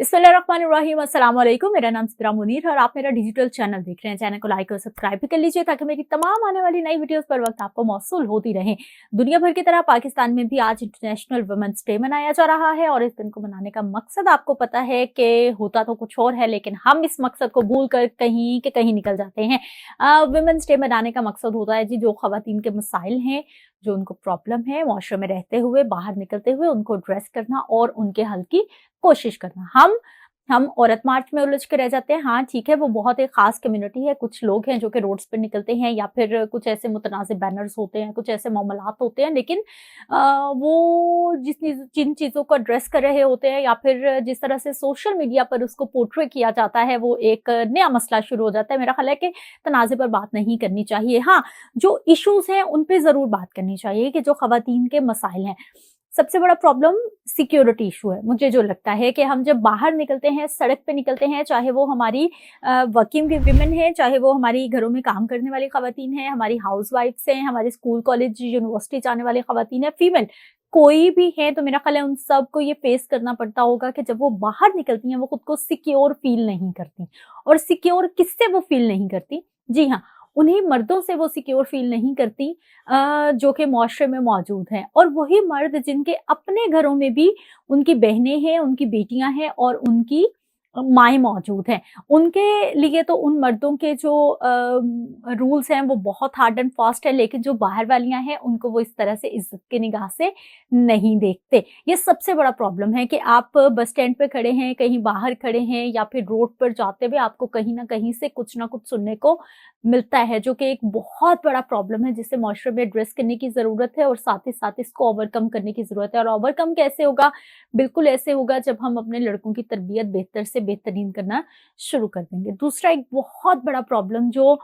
बिस्मिल्लाहिर्रहमानिर्रहीम, अस्सलाम वालेकुम। मेरा नाम सिद्रा मुनीर है और आप मेरा डिजिटल चैनल देख रहे हैं। चैनल को लाइक और सब्सक्राइब भी कर लीजिए ताकि मेरी तमाम आने वाली नई वीडियोस पर वक्त आपको मौसूल होती रहे। दुनिया भर की तरह पाकिस्तान में भी आज इंटरनेशनल वुमेन्स डे मनाया जा रहा है और इस दिन को मनाने का मकसद आपको पता है कि होता तो कुछ और है, लेकिन हम इस मकसद को भूल कर कहीं के कहीं निकल जाते हैं। वुमेन्स डे मनाने का मकसद होता है जी, जो खवातीन के मसाइल हैं, जो उनको प्रॉब्लम है, मुआशरे में रहते हुए, बाहर निकलते हुए उनको एड्रेस करना और उनके हल की कोशिश करना। हम औरत मार्च में उलझ के रह जाते हैं। हाँ ठीक है, वो बहुत एक खास कम्युनिटी है। कुछ लोग हैं जो कि रोड्स पर निकलते हैं या फिर कुछ ऐसे मुतनाज़िब बैनर्स होते हैं, कुछ ऐसे मामलात होते हैं, लेकिन वो जिन चीज़ों को एड्रेस कर रहे होते हैं या फिर जिस तरह से सोशल मीडिया पर उसको पोर्ट्रे किया जाता है, वो एक नया मसला शुरू हो जाता है। मेरा ख्याल है कि तनाज़े पर बात नहीं करनी चाहिए। हाँ, जो इश्यूज़ हैं उन पे ज़रूर बात करनी चाहिए कि जो ख़वातीन के मसाइल हैं। सबसे बड़ा प्रॉब्लम सिक्योरिटी इशू है। मुझे जो लगता है कि हम जब बाहर निकलते हैं, सड़क पे निकलते हैं, चाहे वो हमारी वर्किंग विमेन है, चाहे वो हमारी घरों में काम करने वाली खवातीन हैं, हमारी हाउसवाइफ्स हैं, हमारे स्कूल कॉलेज यूनिवर्सिटी जाने वाली खवातीन है, फीमेल कोई भी है, तो मेरा ख्याल है उन सबको ये फेस करना पड़ता होगा कि जब वो बाहर निकलती हैं वो खुद को सिक्योर फील नहीं करती। और सिक्योर किससे वो फील नहीं करती? जी हाँ, उन्हीं मर्दों से वो सिक्योर फील नहीं करती जो कि मुआशरे में मौजूद हैं, और वही मर्द जिनके अपने घरों में भी उनकी बहनें हैं, उनकी बेटियां हैं और उनकी माएँ मौजूद हैं। उनके लिए तो उन मर्दों के जो रूल्स हैं वो बहुत हार्ड एंड फास्ट है, लेकिन जो बाहर वालियां हैं उनको वो इस तरह से इज्जत की निगाह से नहीं देखते। ये सबसे बड़ा प्रॉब्लम है कि आप बस स्टैंड पे खड़े हैं, कहीं बाहर खड़े हैं या फिर रोड पर जाते हुए आपको कहीं ना कहीं से कुछ ना कुछ सुनने को मिलता है, जो कि एक बहुत बड़ा प्रॉब्लम है जिसे मुआशरे में एड्रेस करने की ज़रूरत है और साथ ही साथ इसको ओवरकम करने की ज़रूरत है। और ओवरकम कैसे होगा? बिल्कुल ऐसे होगा जब हम अपने लड़कों की तरबियत बेहतर से बेहतरीन करना शुरू कर देंगे। दूसरा एक बहुत बड़ा प्रॉब्लम जो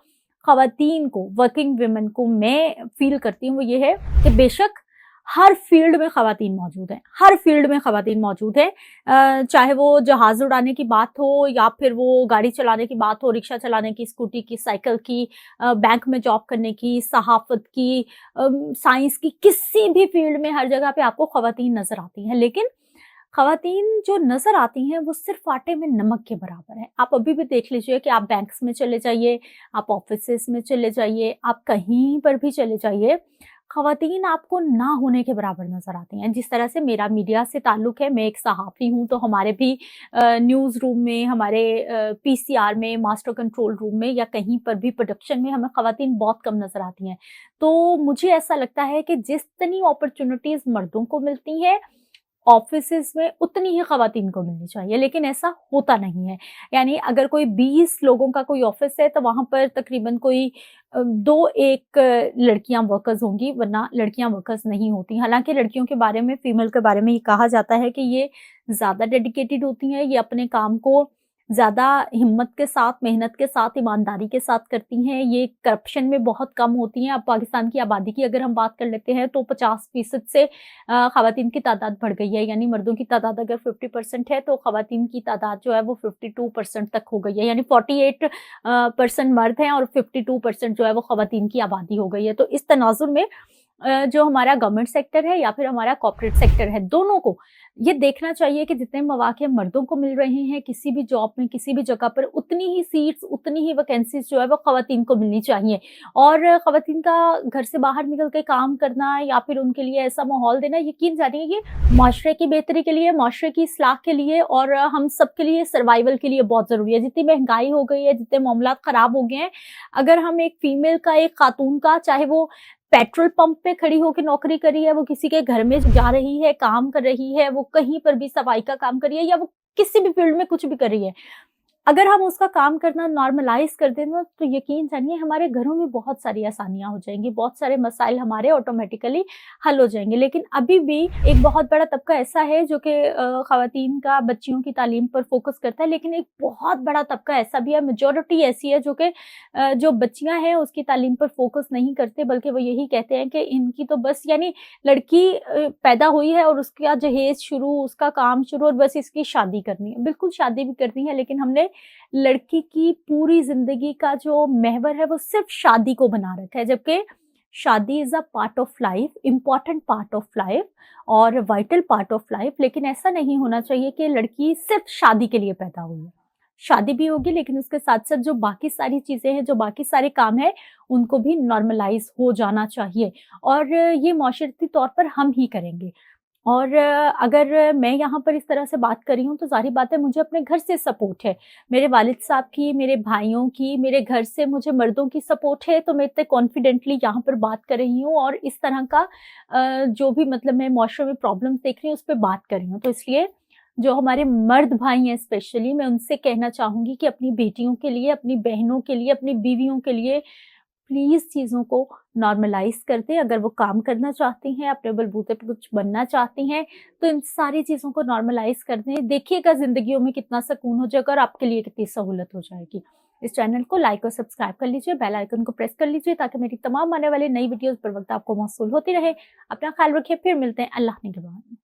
ख़वातीन को, वर्किंग वुमेन को मैं फ़ील करती हूँ, वो ये है कि बेशक हर फील्ड में ख़वातीन मौजूद हैं, हर फील्ड में ख़वातीन मौजूद हैं। चाहे वो जहाज़ उड़ाने की बात हो या फिर वो गाड़ी चलाने की बात हो, रिक्शा चलाने की, स्कूटी की, साइकिल की, बैंक में जॉब करने की, सहाफ़त की, साइंस की, किसी भी फील्ड में हर जगह पे आपको ख़वातीन नज़र आती हैं। लेकिन ख़वातीन जो नज़र आती हैं वो सिर्फ़ आटे में नमक के बराबर है। आप अभी भी देख लीजिए कि आप बैंक्स में चले जाइए, आप ऑफ़िसेज़ में चले जाइए, आप कहीं पर भी चले जाइए, ख़वातीन आपको ना होने के बराबर नज़र आती हैं। जिस तरह से मेरा मीडिया से ताल्लुक़ है, मैं एक सहाफ़ी हूँ, तो हमारे भी न्यूज़ रूम में, हमारे पीसीआर में, मास्टर कंट्रोल रूम में या कहीं पर भी प्रोडक्शन में हमें ख़वातीन बहुत कम नज़र आती हैं। तो मुझे ऐसा लगता है कि जितनी अपॉर्च्युनिटीज़ मर्दों को मिलती हैं ऑफिसेज़ में, उतनी ही ख़वातीन को मिलनी चाहिए, लेकिन ऐसा होता नहीं है। यानी अगर कोई 20 लोगों का कोई ऑफिस है तो वहाँ पर तकरीबन कोई 2-1 लड़कियाँ वर्कर्स होंगी, वरना लड़कियाँ वर्कर्स नहीं होती। हालाँकि लड़कियों के बारे में, फीमेल के बारे में ये कहा जाता है कि ये ज़्यादा डेडिकेटेड होती हैं, ये अपने काम को ज़्यादा हिम्मत के साथ, मेहनत के साथ, ईमानदारी के साथ करती हैं, ये करप्शन में बहुत कम होती हैं। अब पाकिस्तान की आबादी की अगर हम बात कर लेते हैं तो 50% से ख़वातीन की तादाद बढ़ गई है। यानी मर्दों की तादाद अगर 50% है तो ख़वातीन की तादाद जो है वो 52% तक हो गई है। यानी 48 परसेंट मर्द हैं और 52% जो है वो ख़वातीन की आबादी हो गई है। तो इस तनाज़ुर में जो हमारा गवर्नमेंट सेक्टर है या फिर हमारा कॉर्पोरेट सेक्टर है, दोनों को ये देखना चाहिए कि जितने मौके मर्दों को मिल रहे हैं किसी भी जॉब में, किसी भी जगह पर, उतनी ही सीट्स, उतनी ही वैकेंसीज जो है वो ख़वातीन को मिलनी चाहिए। और ख़वातीन का घर से बाहर निकल के काम करना या फिर उनके लिए ऐसा माहौल देना, यकीन जानिए ये माशरे की बेहतरी के लिए, माशरे की इस्लाह के लिए और हम सब के लिए सर्वाइवल के लिए बहुत ज़रूरी है। जितनी महंगाई हो गई है, जितने मामलात ख़राब हो गए हैं, अगर हम एक फीमेल का, एक खातून का, चाहे वो पेट्रोल पंप पे खड़ी होकर नौकरी कर रही है, वो किसी के घर में जा रही है, काम कर रही है, वो कहीं पर भी सफाई का काम कर रही है या वो किसी भी फील्ड में कुछ भी कर रही है, अगर हम उसका काम करना नॉर्मलाइज़ कर दें ना, तो यकीन जानिए हमारे घरों में बहुत सारी आसानियाँ हो जाएँगी, बहुत सारे मसाइल हमारे ऑटोमेटिकली हल हो जाएँगे। लेकिन अभी भी एक बहुत बड़ा तबका ऐसा है जो कि ख़वातीन का बच्चियों की तालीम पर फ़ोकस करता है, लेकिन एक बहुत बड़ा तबका ऐसा भी है, मेजॉरिटी ऐसी है जो कि जो बच्चियाँ हैं उसकी तालीम पर फ़ोकस नहीं करते, बल्कि वो यही कहते हैं कि इनकी तो बस, यानी लड़की पैदा हुई है और उसका जहेज़ शुरू, उसका काम शुरू और बस इसकी शादी करनी है। बिल्कुल शादी भी करनी है, लेकिन हमने लड़की की पूरी जिंदगी का जो महवर है वो सिर्फ शादी को बना रखा है, जबकि शादी is a part of life, important part of life और वाइटल पार्ट ऑफ लाइफ, लेकिन ऐसा नहीं होना चाहिए कि लड़की सिर्फ शादी के लिए पैदा हुई है। शादी भी होगी लेकिन उसके साथ-साथ जो बाकी सारी चीज़ें हैं, जो बाकी सारे काम हैं, उनको भी नॉर्मलाइज़ हो जाना चाहिए और ये माशरती तौर पर हम ही करेंगे। और अगर मैं यहाँ पर इस तरह से बात कर रही हूँ तो ज़ाहिर बात है मुझे अपने घर से सपोर्ट है। मेरे वालिद साहब की, मेरे भाइयों की, मेरे घर से मुझे मर्दों की सपोर्ट है, तो मैं इतने कॉन्फिडेंटली यहाँ पर बात कर रही हूँ और इस तरह का जो भी मतलब मैं मुआशरे में प्रॉब्लम्स देख रही हूँ उस पे बात कर रही हूँ। तो इसलिए जो हमारे मर्द भाई हैं स्पेशली, मैं उनसे कहना चाहूँगी कि अपनी बेटियों के लिए, अपनी बहनों के लिए, अपनी बीवियों के लिए प्लीज़ चीज़ों को नॉर्मलाइज़ कर दें। अगर वो काम करना चाहती हैं, अपने बलबूते पे कुछ बनना चाहती हैं, तो इन सारी चीज़ों को नॉर्मलाइज़ कर दें। देखिएगा ज़िंदगियों में कितना सुकून हो जाएगा और आपके लिए कितनी सहूलत हो जाएगी। इस चैनल को लाइक और सब्सक्राइब कर लीजिए, बेल आइकन को प्रेस कर लीजिए ताकि मेरी तमाम आने वाली नई वीडियोज़ बर वक़्त आपको मौसूल होती रहे। अपना ख़्याल रखिए, फिर मिलते हैं। अल्लाह निगहबान।